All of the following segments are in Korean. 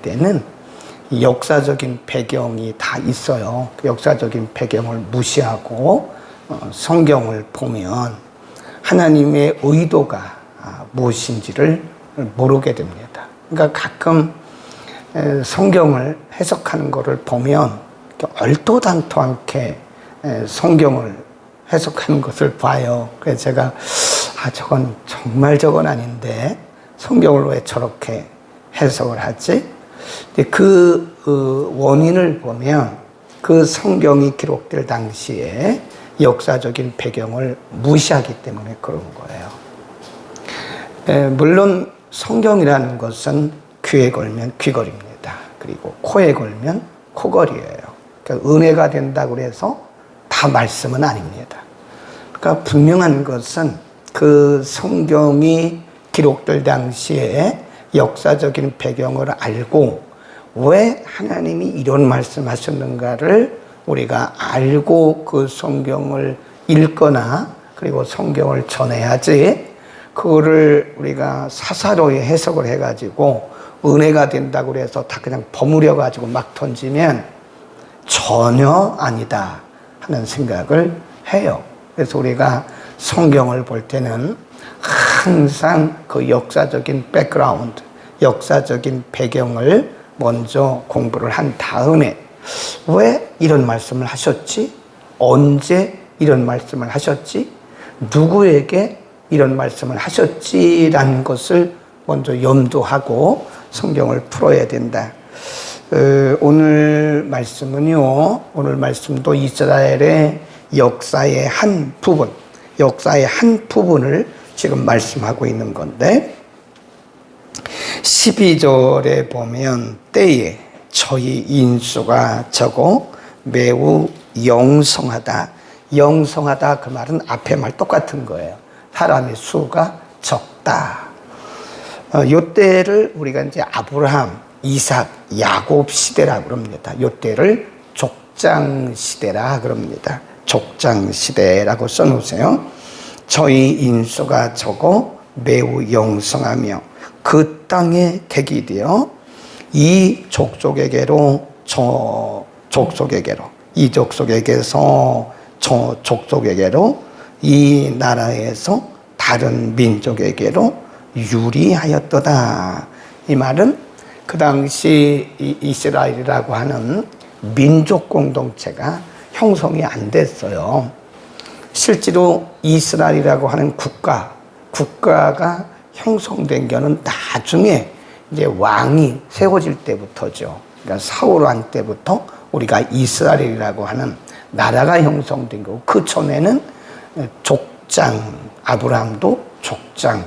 때는 역사적인 배경이 다 있어요. 그 역사적인 배경을 무시하고 성경을 보면 하나님의 의도가 무엇인지를 모르게 됩니다. 그러니까 가끔 성경을 해석하는 것을 보면 얼토당토 않게 성경을 해석하는 것을 봐요. 그래서 제가 저건 정말 저건 아닌데 성경을 왜 저렇게 해석을 하지? 그 원인을 보면 그 성경이 기록될 당시에 역사적인 배경을 무시하기 때문에 그런 거예요. 물론 성경이라는 것은 귀에 걸면 귀걸입니다. 그리고 코에 걸면 코걸이에요. 그러니까 은혜가 된다고 해서 다 말씀은 아닙니다. 그러니까 분명한 것은 그 성경이 기록될 당시에 역사적인 배경을 알고 왜 하나님이 이런 말씀하셨는가를 우리가 알고 그 성경을 읽거나 그리고 성경을 전해야지, 그거를 우리가 사사로이 해석을 해가지고 은혜가 된다고 해서 다 그냥 버무려가지고 막 던지면 전혀 아니다 하는 생각을 해요. 그래서 우리가 성경을 볼 때는 항상 그 역사적인 백그라운드, 역사적인 배경을 먼저 공부를 한 다음에 왜 이런 말씀을 하셨지? 언제 이런 말씀을 하셨지? 누구에게 이런 말씀을 하셨지라는 것을 먼저 염두하고 성경을 풀어야 된다. 오늘 말씀은요, 오늘 말씀도 이스라엘의 역사의 한 부분을 지금 말씀하고 있는 건데, 12절에 보면 때에 저희 인수가 적어 매우 영성하다. 영성하다 그 말은 앞에 말 똑같은 거예요. 사람의 수가 적다. 요 때를 우리가 이제 아브라함, 이삭, 야곱 시대라고 그럽니다. 요 때를 족장 시대라 그럽니다. 족장 시대라고 써놓으세요. 저희 인수가 적어 매우 영성하며 그 땅에 객이 되어 이 족속에게로 저 족속에게로, 이 족속에게서 저 족속에게로, 이 나라에서 다른 민족에게로 유리하였도다. 이 말은 그 당시 이스라엘이라고 하는 민족 공동체가 형성이 안 됐어요. 실제로 이스라엘이라고 하는 국가가 형성된 거는 나중에 이제 왕이 세워질 때부터죠. 그러니까 사울 왕 때부터 우리가 이스라엘이라고 하는 나라가 형성된 거고, 그 전에는 족장, 아브라함도 족장,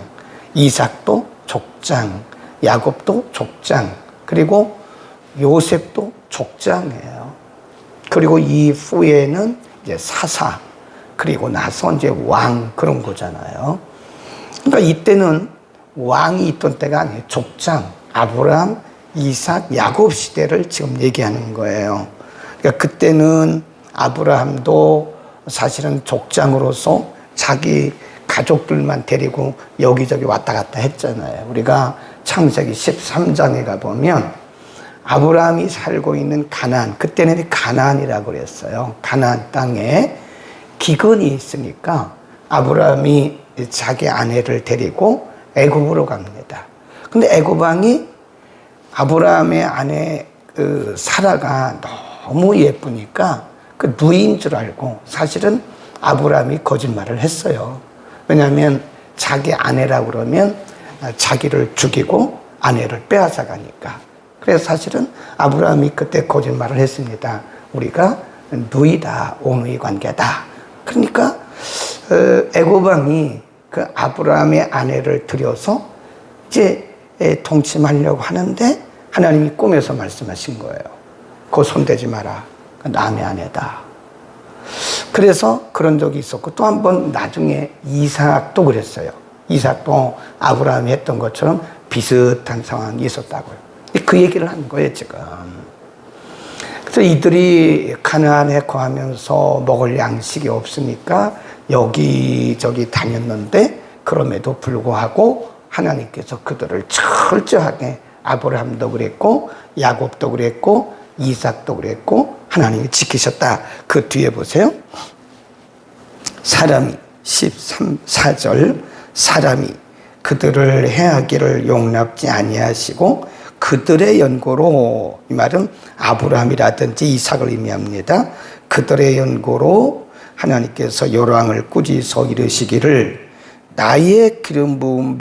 이삭도 족장, 야곱도 족장, 그리고 요셉도 족장이에요. 그리고 이후에는 이제 사사, 그리고 나서 이제 왕, 그런 거잖아요. 그러니까 이때는 왕이 있던 때가 아니에요. 족장, 아브라함, 이삭, 야곱 시대를 지금 얘기하는 거예요. 그러니까 그때는 아브라함도 사실은 족장으로서 자기 가족들만 데리고 여기저기 왔다 갔다 했잖아요. 우리가 창세기 13장에 가보면 아브라함이 살고 있는 가나안, 그때는 가나안이라고 그랬어요. 가나안 땅에 기근이 있으니까 아브라함이 자기 아내를 데리고 애굽으로 갑니다. 근데 애굽 왕이 아브라함의 아내 사라가 너무 예쁘니까 그 누이인 줄 알고 사실은 아브라함이 거짓말을 했어요. 왜냐하면 자기 아내라고 그러면 자기를 죽이고 아내를 빼앗아 가니까. 그래서 사실은 아브라함이 그때 거짓말을 했습니다. 우리가 누이다, 오누이 관계다. 그러니까 애굽 왕이 그 아브라함의 아내를 들여서 이제 동침하려고 하는데 하나님이 꿈에서 말씀하신 거예요. 그거 손대지 마라. 남의 아내다. 그래서 그런 적이 있었고, 또 한 번 나중에 이삭도 그랬어요. 이삭도 아브라함이 했던 것처럼 비슷한 상황이 있었다고요. 그 얘기를 한 거예요, 지금. 그래서 이들이 가나안에 거하면서 먹을 양식이 없으니까 여기저기 다녔는데, 그럼에도 불구하고 하나님께서 그들을 철저하게 아브라함도 그랬고 야곱도 그랬고 이삭도 그랬고 하나님이 지키셨다. 그 뒤에 보세요. 사람이 13절 사람이 그들을 해하기를 용납지 아니하시고 그들의 연고로, 이 말은 아브라함이라든지 이삭을 의미합니다. 그들의 연고로 하나님께서 요랑을 꾸짖어 이르시기를 나의 기름 부음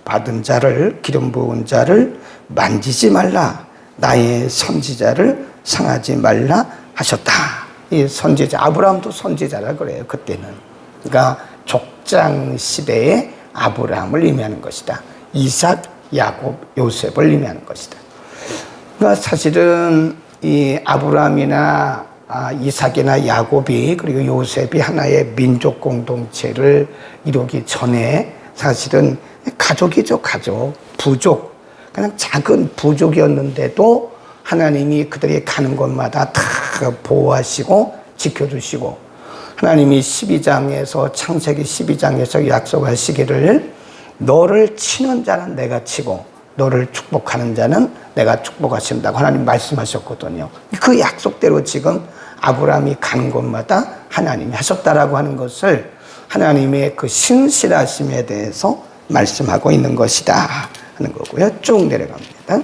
받은 자를, 기름 부은 자를 만지지 말라, 나의 선지자를 상하지 말라 하셨다. 이 선지자, 아브라함도 선지자라 그래요, 그때는. 그러니까 족장 시대의 아브라함을 의미하는 것이다. 이삭, 야곱, 요셉을 의미하는 것이다. 그러니까 사실은 이 아브라함이나 이삭이나 야곱이 그리고 요셉이 하나의 민족 공동체를 이루기 전에 사실은 가족이죠, 가족, 부족. 그냥 작은 부족이었는데도 하나님이 그들이 가는 곳마다 다 보호하시고 지켜주시고, 하나님이 12장에서 창세기 12장에서 약속하시기를 너를 치는 자는 내가 치고 너를 축복하는 자는 내가 축복하신다고 하나님 말씀하셨거든요. 그 약속대로 지금 아브라함이 가는 곳마다 하나님이 하셨다라고 하는 것을 하나님의 그 신실하심에 대해서 말씀하고 있는 것이다 하는 거고요. 쭉 내려갑니다.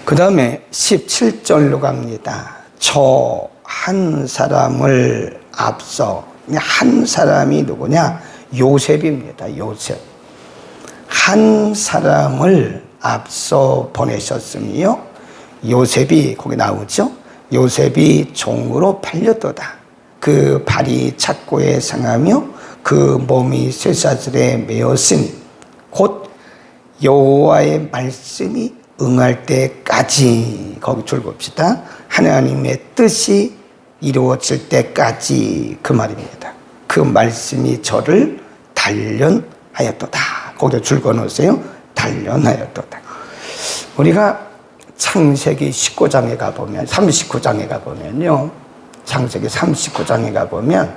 그 다음에 17절로 갑니다. 저 한 사람을 앞서, 한 사람이 누구냐? 요셉입니다. 요셉. 한 사람을 앞서 보내셨으며 요셉이, 거기 나오죠? 요셉이 종으로 팔렸도다. 그 발이 착고에 상하며 그 몸이 쇠사슬에 매었으니 곧 여호와의 말씀이 응할 때까지, 거기 줄 봅시다. 하나님의 뜻이 이루어질 때까지, 그 말입니다. 그 말씀이 저를 단련하였도다. 거기다 줄 그어놓으세요. 단련하였도다. 우리가 창세기 19장에 가보면, 39장에 가보면요, 창세기 39장에 가보면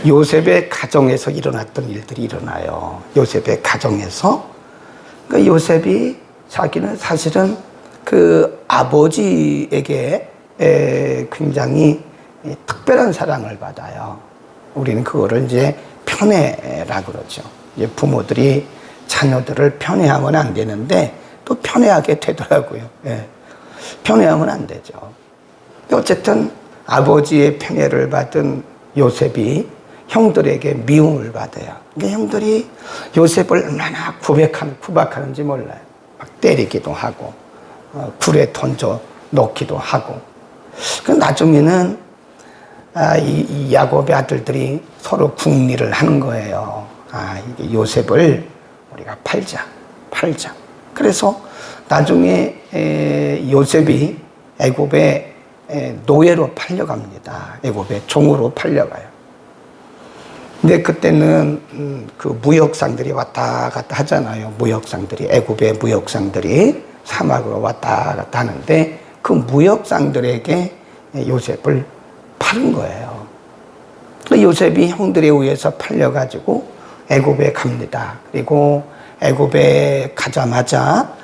요셉의 가정에서 일어났던 일들이 일어나요. 요셉의 가정에서. 그러니까 요셉이 자기는 사실은 그 아버지에게 굉장히 특별한 사랑을 받아요. 우리는 그거를 이제 편애라 그러죠. 이제 부모들이 자녀들을 편애하면 안 되는데 또 편애하게 되더라고요. 예. 편애하면 안 되죠. 어쨌든 아버지의 편애를 받은 요셉이 형들에게 미움을 받아요. 그러니까 형들이 요셉을 얼마나 구박하는지 몰라요. 막 때리기도 하고 굴에 던져 놓기도 하고. 그 나중에는 이 야곱의 아들들이 서로 궁리를 하는 거예요. 이게 요셉을 우리가 팔자. 그래서 나중에 요셉이 애굽의 노예로 팔려갑니다. 애굽의 종으로 팔려가요. 근데 그때는 그 무역상들이 왔다 갔다 하잖아요. 무역상들이, 애굽의 무역상들이 사막으로 왔다 갔다 하는데 그 무역상들에게 요셉을 파는 거예요. 요셉이 형들에 의해서 팔려가지고 애굽에 갑니다. 그리고 애굽에 가자마자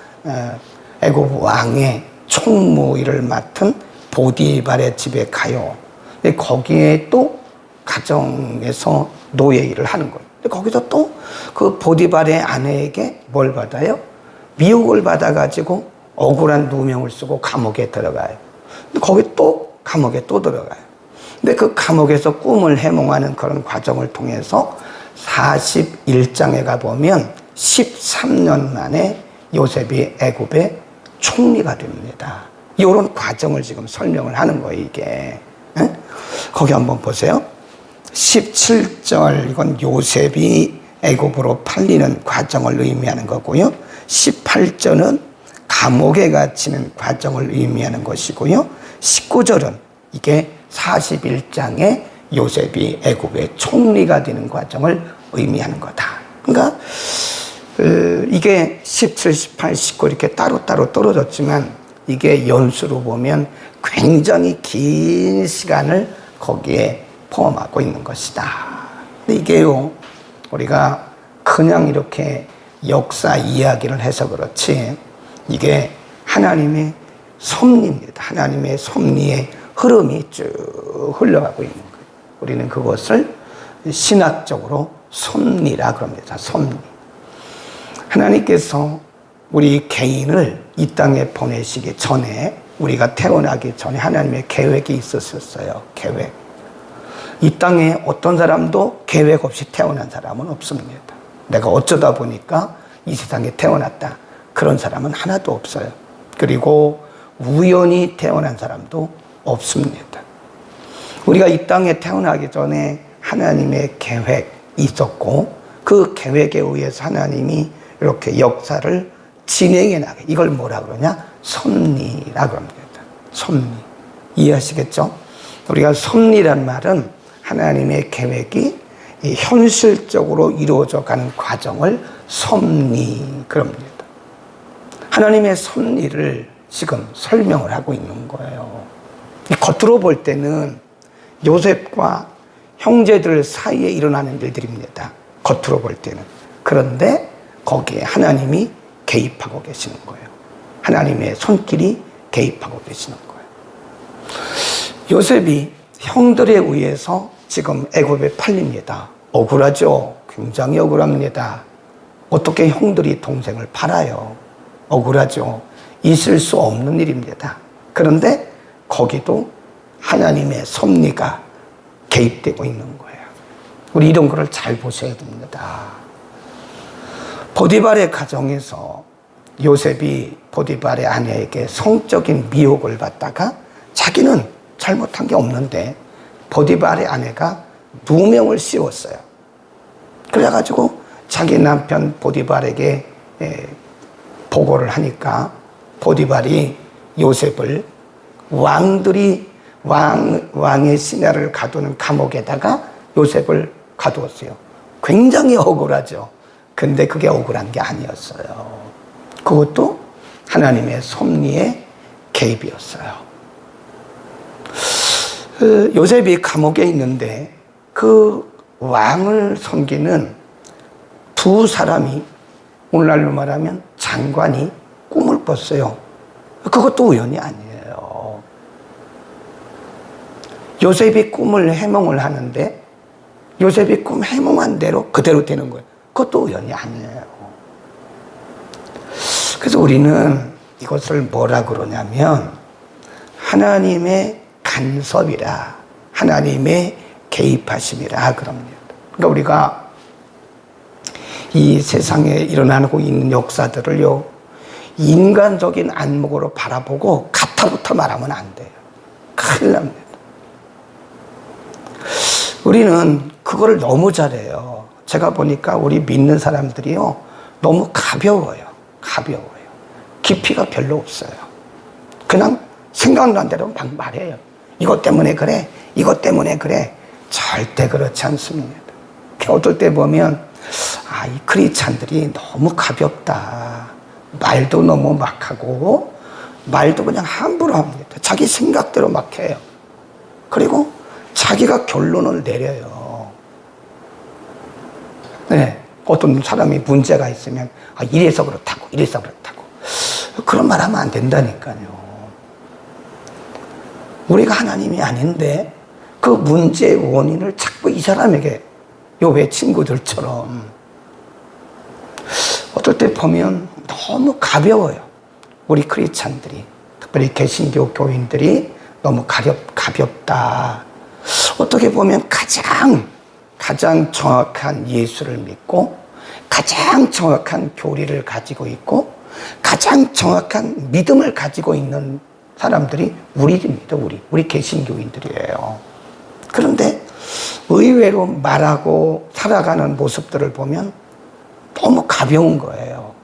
애굽 왕의 총무 일을 맡은 보디발의 집에 가요. 근데 거기에 또 가정에서 노예 일을 하는 거예요. 근데 거기서 또 그 보디발의 아내에게 뭘 받아요? 미혹을 받아가지고 억울한 누명을 쓰고 감옥에 들어가요. 근데 거기 또 감옥에 또 들어가요. 근데 그 감옥에서 꿈을 해몽하는 그런 과정을 통해서 41장에 가보면 13년 만에 요셉이 애굽의 총리가 됩니다. 이런 과정을 지금 설명을 하는 거예요, 이게. 거기 한번 보세요. 17절, 이건 요셉이 애굽으로 팔리는 과정을 의미하는 거고요. 18절은 감옥에 갇히는 과정을 의미하는 것이고요. 19절은 이게 41장에 요셉이 애굽의 총리가 되는 과정을 의미하는 거다. 그러니까 이게 17, 18, 19 이렇게 따로따로 떨어졌지만 이게 연수로 보면 굉장히 긴 시간을 거기에 포함하고 있는 것이다. 근데 이게요, 우리가 그냥 이렇게 역사 이야기를 해서 그렇지 이게 하나님의 섭리입니다. 하나님의 섭리의 흐름이 쭉 흘러가고 있는 거예요. 우리는 그것을 신학적으로 섭리라 그럽니다. 섭리. 하나님께서 우리 개인을 이 땅에 보내시기 전에, 우리가 태어나기 전에 하나님의 계획이 있었어요. 계획. 이 땅에 어떤 사람도 계획 없이 태어난 사람은 없습니다. 내가 어쩌다 보니까 이 세상에 태어났다. 그런 사람은 하나도 없어요. 그리고 우연히 태어난 사람도 없습니다. 우리가 이 땅에 태어나기 전에 하나님의 계획이 있었고 그 계획에 의해서 하나님이 이렇게 역사를 진행해 나가. 이걸 뭐라 그러냐? 섭리라 그럽니다. 섭리. 이해하시겠죠? 우리가 섭리란 말은 하나님의 계획이 현실적으로 이루어져 가는 과정을 섭리 그럽니다. 하나님의 섭리를 지금 설명을 하고 있는 거예요. 겉으로 볼 때는 요셉과 형제들 사이에 일어나는 일들입니다. 겉으로 볼 때는. 그런데 거기에 하나님이 개입하고 계시는 거예요. 하나님의 손길이 개입하고 계시는 거예요. 요셉이 형들에 의해서 지금 애굽에 팔립니다. 억울하죠? 굉장히 억울합니다. 어떻게 형들이 동생을 팔아요? 억울하죠? 있을 수 없는 일입니다. 그런데 거기도 하나님의 섭리가 개입되고 있는 거예요. 우리 이런 거를 잘 보셔야 됩니다. 보디발의 가정에서 요셉이 보디발의 아내에게 성적인 미혹을 받다가 자기는 잘못한 게 없는데 보디발의 아내가 누명을 씌웠어요. 그래가지고 자기 남편 보디발에게 보고를 하니까 보디발이 요셉을 왕의 신하를 가두는 감옥에다가 요셉을 가두었어요. 굉장히 억울하죠. 근데 그게 억울한 게 아니었어요. 그것도 하나님의 섭리의 개입이었어요. 요셉이 감옥에 있는데 그 왕을 섬기는 두 사람이, 오늘날로 말하면 장관이 꿈을 꿨어요. 그것도 우연이 아니에요. 요셉이 꿈을 해몽을 하는데 요셉이 꿈 해몽한 대로 그대로 되는 거예요. 그것도 우연이 아니에요. 그래서 우리는 이것을 뭐라 그러냐면 하나님의 간섭이라, 하나님의 개입하심이라 그럽니다. 그러니까 우리가 이 세상에 일어나고 있는 역사들을요, 인간적인 안목으로 바라보고 가타부터 말하면 안 돼요. 큰일 납니다. 우리는 그거를 너무 잘해요. 제가 보니까 우리 믿는 사람들이요, 너무 가벼워요. 가벼워요. 깊이가 별로 없어요. 그냥 생각난 대로 막 말해요. 이것 때문에 그래, 이것 때문에 그래. 절대 그렇지 않습니다. 어떨 때 보면 이 크리스찬들이 너무 가볍다. 말도 너무 막하고 말도 그냥 함부로 합니다. 자기 생각대로 막 해요. 그리고 자기가 결론을 내려요. 네, 어떤 사람이 문제가 있으면 이래서 그렇다고, 이래서 그렇다고. 그런 말 하면 안 된다니까요. 우리가 하나님이 아닌데 그 문제의 원인을 자꾸 이 사람에게, 욥의 친구들처럼 어떨 때 보면 너무 가벼워요. 우리 크리스찬들이, 특별히 개신교 교인들이 너무 가볍다. 어떻게 보면 가장 정확한 예수를 믿고 가장 정확한 교리를 가지고 있고 가장 정확한 믿음을 가지고 있는 사람들이 우리입니다. 우리 개신교인들이에요. 그런데 의외로 말하고 살아가는 모습들을 보면 너무 가벼운 거예요.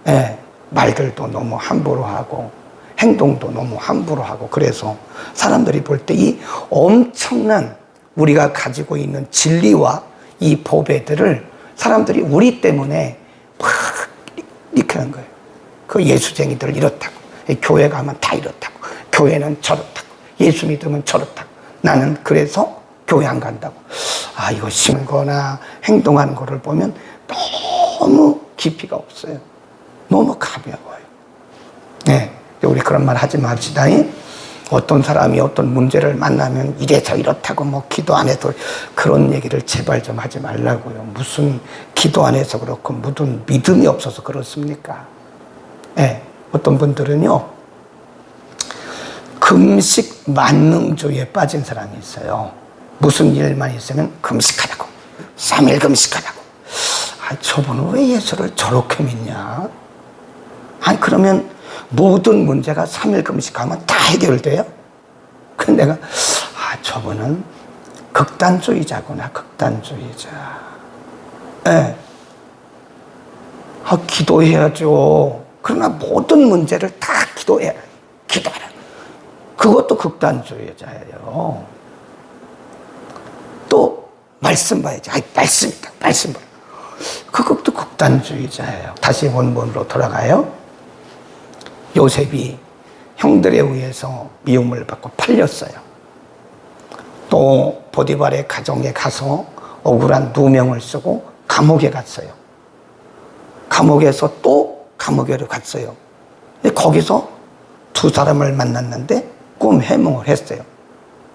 네, 말들도 너무 함부로 하고 행동도 너무 함부로 하고, 그래서 사람들이 볼 때 이 엄청난 우리가 가지고 있는 진리와 이 보배들을 사람들이 우리 때문에 막 이렇게 하는 거예요. 그 예수쟁이들 이렇다고, 교회 가면 다 이렇다고, 교회는 저렇다고, 예수 믿으면 저렇다고, 나는 그래서 교회 안 간다고. 이거 심거나 행동하는 거를 보면 너무 깊이가 없어요. 너무 가벼워요. 네, 우리 그런 말 하지 맙시다. 어떤 사람이 어떤 문제를 만나면 이래서 이렇다고 뭐 기도 안 해도 그런 얘기를 제발 좀 하지 말라고요. 무슨 기도 안 해서 그렇고 무슨 믿음이 없어서 그렇습니까? 네, 어떤 분들은요, 금식 만능주의에 빠진 사람이 있어요. 무슨 일만 있으면 금식하라고, 3일 금식하라고. 아, 저분은 왜 예수를 저렇게 믿냐? 아니, 그러면 모든 문제가 3일 금식하면 다 해결돼요? 근데 내가, 저분은 극단주의자구나, 극단주의자. 예. 기도해야죠. 그러나 모든 문제를 다 기도하라. 그것도 극단주의자예요. 또, 말씀 봐야지. 말씀이다, 말씀 봐. 그것도 극단주의자예요. 다시 원본으로 돌아가요. 요셉이 형들에 의해서 미움을 받고 팔렸어요. 또 보디발의 가정에 가서 억울한 누명을 쓰고 감옥에 갔어요. 감옥에서 또 감옥에로 갔어요. 근데 거기서 두 사람을 만났는데 꿈 해몽을 했어요.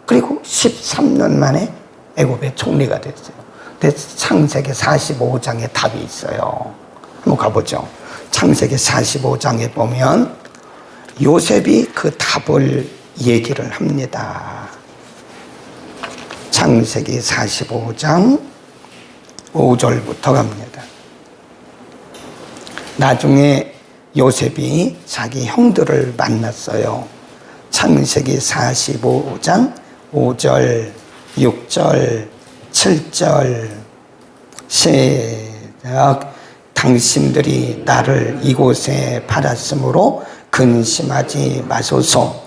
그리고 13년 만에 애굽의 총리가 됐어요. 그래서 창세기 45장에 답이 있어요. 한번 가보죠. 창세기 45장에 보면 요셉이 그 답을 얘기를 합니다. 창세기 45장 5절부터 갑니다. 나중에 요셉이 자기 형들을 만났어요. 창세기 45장 5절, 6절, 7절 시작. 당신들이 나를 이곳에 팔았으므로 근심하지 마소서.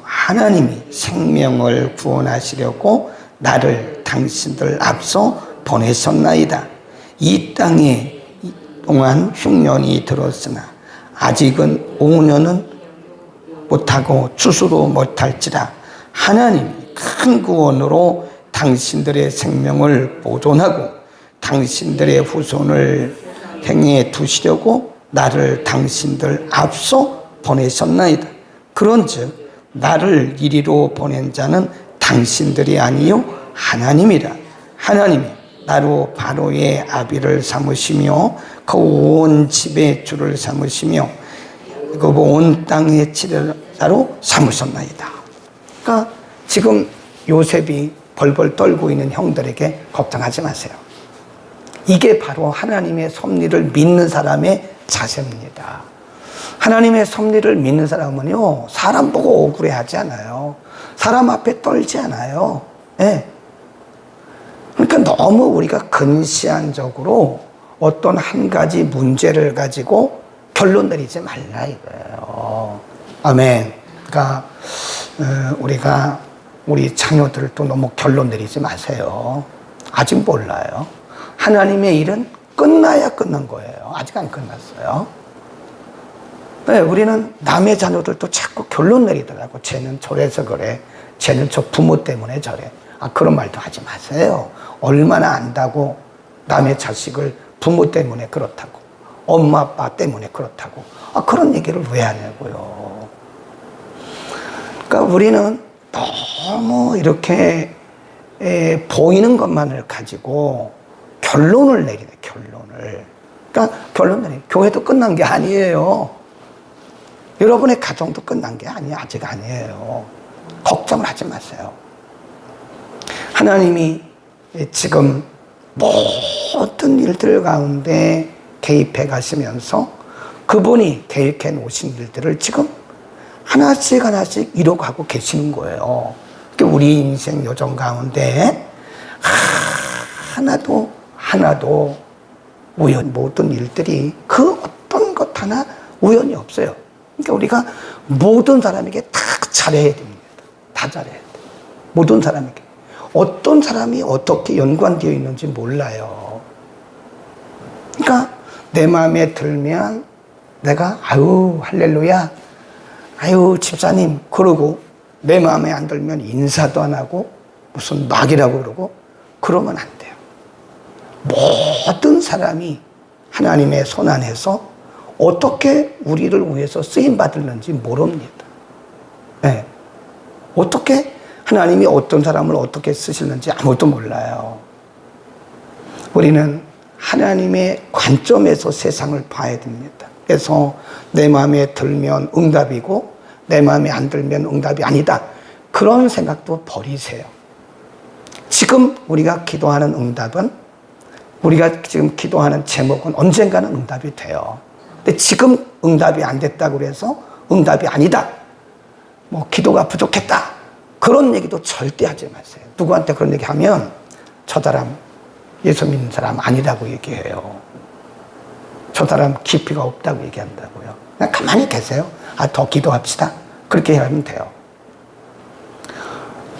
하나님이 생명을 구원하시려고 나를 당신들 앞서 보내셨나이다. 이 땅에 동안 흉년이 들었으나 아직은 5년은 못하고 추수도 못할지라 하나님이 큰 구원으로 당신들의 생명을 보존하고 당신들의 후손을 행해 두시려고 나를 당신들 앞서 보내셨나이다. 그런즉 나를 이리로 보낸 자는 당신들이 아니요 하나님이라. 하나님이 나로 바로의 아비를 삼으시며 그 온 집의 주를 삼으시며 그 온 땅의 지도자로 삼으셨나이다. 그러니까 지금 요셉이 벌벌 떨고 있는 형들에게 걱정하지 마세요. 이게 바로 하나님의 섭리를 믿는 사람의 자세입니다. 하나님의 섭리를 믿는 사람은요, 사람 보고 억울해하지 않아요. 사람 앞에 떨지 않아요. 네. 그러니까 너무 우리가 근시안적으로 어떤 한 가지 문제를 가지고 결론 내리지 말라 이거예요. 아멘. 그러니까 우리가 우리 자녀들도 너무 결론 내리지 마세요. 아직 몰라요. 하나님의 일은 끝나야 끝난 거예요. 아직 안 끝났어요. 네, 우리는 남의 자녀들도 자꾸 결론 내리더라고. 쟤는 저래서 그래. 쟤는 저 부모 때문에 저래. 그런 말도 하지 마세요. 얼마나 안다고 남의 자식을 부모 때문에 그렇다고, 엄마 아빠 때문에 그렇다고. 그런 얘기를 왜 하냐고요. 그러니까 우리는 너무 이렇게 보이는 것만을 가지고 결론을 내리네, 결론을. 그러니까 결론 내리네. 교회도 끝난 게 아니에요. 여러분의 가정도 끝난 게 아직 아니에요. 걱정을 하지 마세요. 하나님이 지금 모든 일들 가운데 개입해 가시면서 그분이 계획해 놓으신 일들을 지금 하나씩 하나씩 이뤄가고 계시는 거예요. 우리 인생 여정 가운데 하나도 모든 일들이 그 어떤 것 하나 우연이 없어요. 그러니까 우리가 모든 사람에게 다 잘해야 됩니다. 다 잘해야 돼요. 모든 사람에게. 어떤 사람이 어떻게 연관되어 있는지 몰라요. 그러니까 내 마음에 들면 내가 할렐루야, 집사님 그러고, 내 마음에 안 들면 인사도 안 하고 무슨 막이라고 그러고 그러면 안 돼요. 모든 사람이 하나님의 손 안에서 어떻게 우리를 위해서 쓰임받을는지 모릅니다. 네. 어떻게 하나님이 어떤 사람을 어떻게 쓰시는지 아무도 몰라요. 우리는 하나님의 관점에서 세상을 봐야 됩니다. 그래서 내 마음에 들면 응답이고 내 마음에 안 들면 응답이 아니다. 그런 생각도 버리세요. 지금 우리가 기도하는 응답은, 우리가 지금 기도하는 제목은 언젠가는 응답이 돼요. 근데 지금 응답이 안 됐다고 해서 응답이 아니다. 뭐 기도가 부족했다. 그런 얘기도 절대 하지 마세요. 누구한테 그런 얘기 하면 저 사람 예수 믿는 사람 아니라고 얘기해요. 저 사람 깊이가 없다고 얘기한다고요. 그냥 가만히 계세요. 더 기도합시다. 그렇게 하면 돼요.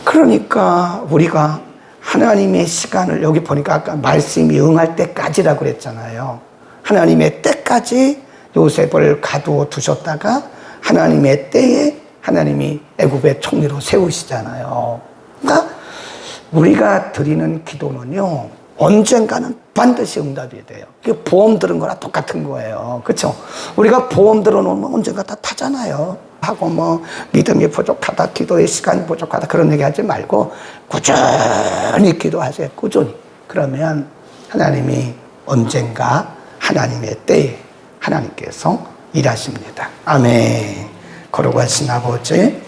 그러니까 우리가 하나님의 시간을, 여기 보니까 아까 말씀이 응할 때까지라고 그랬잖아요. 하나님의 때까지 요셉을 가두어 두셨다가 하나님의 때에 하나님이 애굽의 총리로 세우시잖아요. 그러니까 우리가 드리는 기도는요, 언젠가는 반드시 응답이 돼요. 이게 보험 들은 거랑 똑같은 거예요. 그렇죠? 우리가 보험 들어놓으면 언젠가 다 타잖아요. 하고 뭐 믿음이 부족하다, 기도의 시간이 부족하다 그런 얘기 하지 말고 꾸준히 기도하세요. 꾸준히. 그러면 하나님이 언젠가 하나님의 때에 하나님께서 일하십니다. 아멘. 거룩하신 아버지,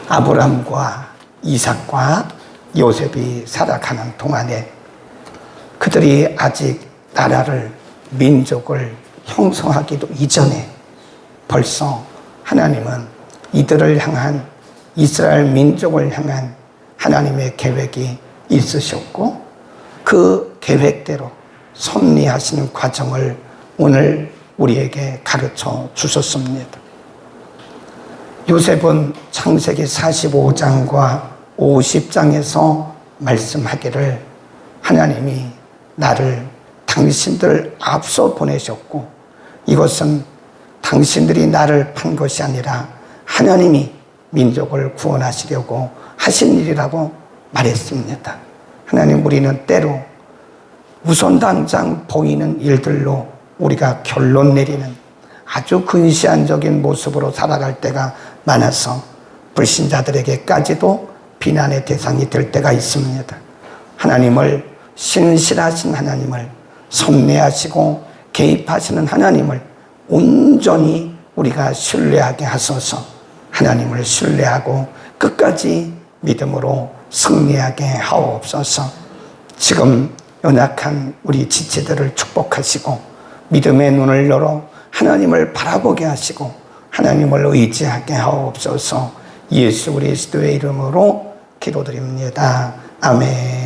아브람과 이삭과 요셉이 살아가는 동안에 그들이 아직 나라를, 민족을 형성하기도 이전에 벌써 하나님은 이들을 향한, 이스라엘 민족을 향한 하나님의 계획이 있으셨고 그 계획대로 섭리하시는 과정을 오늘 우리에게 가르쳐 주셨습니다. 요셉은 창세기 45장과 50장에서 말씀하기를 하나님이 나를 당신들 앞서 보내셨고 이것은 당신들이 나를 판 것이 아니라 하나님이 민족을 구원하시려고 하신 일이라고 말했습니다. 하나님, 우리는 때로 우선 당장 보이는 일들로 우리가 결론 내리는 아주 근시안적인 모습으로 살아갈 때가 많아서 불신자들에게까지도 비난의 대상이 될 때가 있습니다. 하나님을, 신실하신 하나님을, 섭리하시고 개입하시는 하나님을 온전히 우리가 신뢰하게 하소서. 하나님을 신뢰하고 끝까지 믿음으로 승리하게 하옵소서. 지금 연약한 우리 지체들을 축복하시고 믿음의 눈을 열어 하나님을 바라보게 하시고 하나님을 의지하게 하옵소서. 예수 그리스도의 이름으로 기도드립니다. 아멘.